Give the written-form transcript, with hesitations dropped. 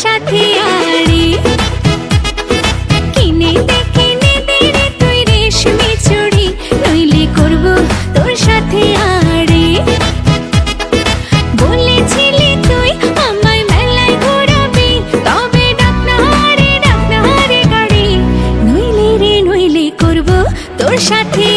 সাথে আড়ি কিনে দে রে তুই রেশমি চুড়ি, নইলে করব তোর সাথে আড়ি। বলেছিলি তুই আমায় মেলায় ঘোরাবি, তবে ডাক না রে গাড়ি, নইলে করব তোর সাথে